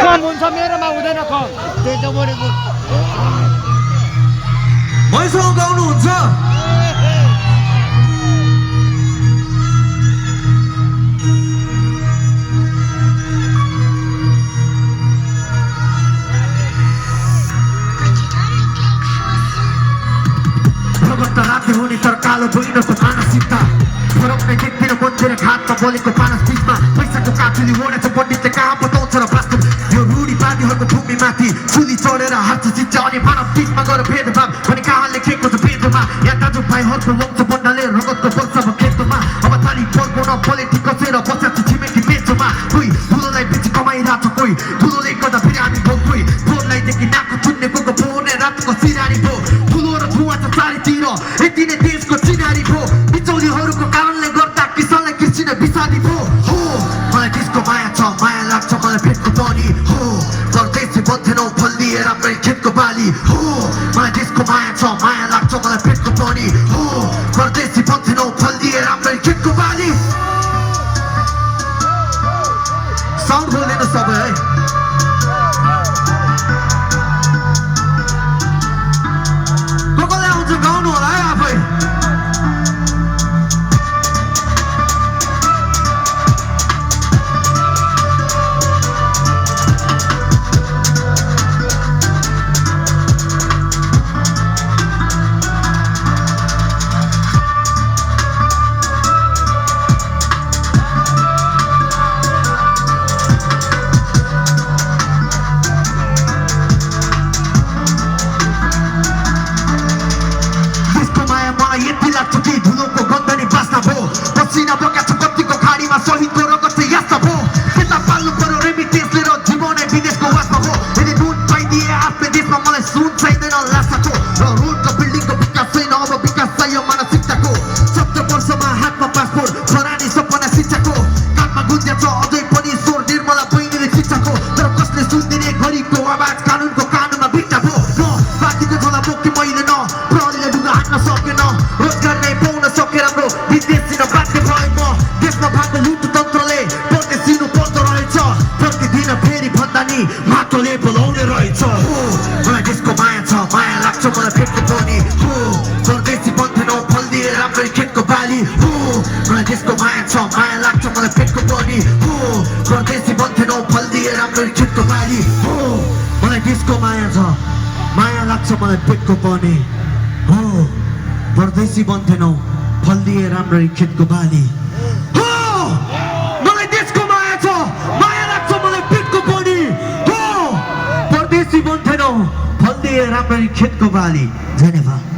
कम हुन्छ मेरोमा हुँदैन कम त्यही त बोलेको मैसँग गाउनुहुन्छ राति हुने तर कालो जोइनको मानसिकता फरक नै देख्दैन मन्दिर घाटमा बोलेको पानस बिचमा पैसाको काठुली ओडेछ पण्डितले कहाँ बताउँछ र वास्तव यो रूढिवादीहरूको भूमिमाथि चुली चढेर हात चिच्छ अनि मानव बिचमा गएर भेदभाव भने कहाँ लेखेको छ वेदमा यहाँ दाजु भाइहरूको वंश बन्नाले रगतको बल्छमा खेतमा अब ताली बलको नपलेटी कसेर बस्छ छिमेकी मेचोमा कोही ठुलोलाई बेची कमाइरहेछ कोही ठुलोले गर्दा फेरि हामी भो कोही बोललाई देखि नाकको चुन्ने कोको बोने रातको सिरानी भो ठुलो र धुवा छ चारैतिर यति नै देशको चिनारी भो बिचौलीहरूको कारणले गर्दा किसानलाई कृषि नै बिसादी भो हो मलाई त्यसको माया छ माया लाग्छ मलाई पेटको पानी हो परदेशी बन्थेनौ फल दिए राम्रै खेतको बाली हो मलाई त्यसको माया छ माया लाग्छ मलाई पेटको पानी हो परदेशी बन्थेनौ फल दिए राम्रै खेतको बाली साउन्ड बोल्दैन सबै है कसले आउँछ गाउनु होला है आफै यति लाग्छ कि धुलोको गन्धनी बास्ना भो पसिना बोका छ कतिको खाडीमा शहीदको रगत चाहिँ यास्ता भो त्यता पाल्नु पर्यो रेमिटेन्सले र जीवनै विदेशको वास्ता भो यदि नुन पाइदिए आफ्नै देशमा मलाई सुन चाहिँदैन लासाको र रोडको बिल्डिङको विकास छैन अब विकास चाहियो मानसिकताको 70 वर्षमा हातमा पासपोर्ट छोरानी सपना शिक्षाको कानमा गुन्जा छ अझै पनि स्वर निर्मला बहिनीले शिक्षाको तर कसले सुन्दिने गरिबको आवाज कानुनको कानुनमा भिट्टा भो न पार्टीको झोला बोकी मैले न प्रहरीले ढुङ्गा हान्न सकेन रोजगार नै पाउन सके राम्रो विदेशी न बाध्य भए म देशमा भएको लुट तन्त्रले परदेशिनु पर्दो रहेछ प्रतिदिन फेरि भन्दा नि माटोले बोलाउने रहेछ हो मलाई देशको माया छ माया लाग्छ मलाई पेटको पानी हो परदेशी बन्थेनौ फल दिए राम्रै खेतको बाली हो मलाई देशको माया छ माया लाग्छ मलाई पेटको पानी हो परदेशी बन्थेनौ फल दिए राम्रै खेतको बाली हो मलाई देशको माया छ माया लाग्छ मलाई पेटको पानी हो परदेशी बन्थेनौ फल दिए राम्ररी खेतको बाली हो मलाई देशको माया छ माया लाग्छ मलाई पेटको पानी हो परदेशी बन्थेनौ फल दिए राम्ररी खेतको बाली धन्यवाद।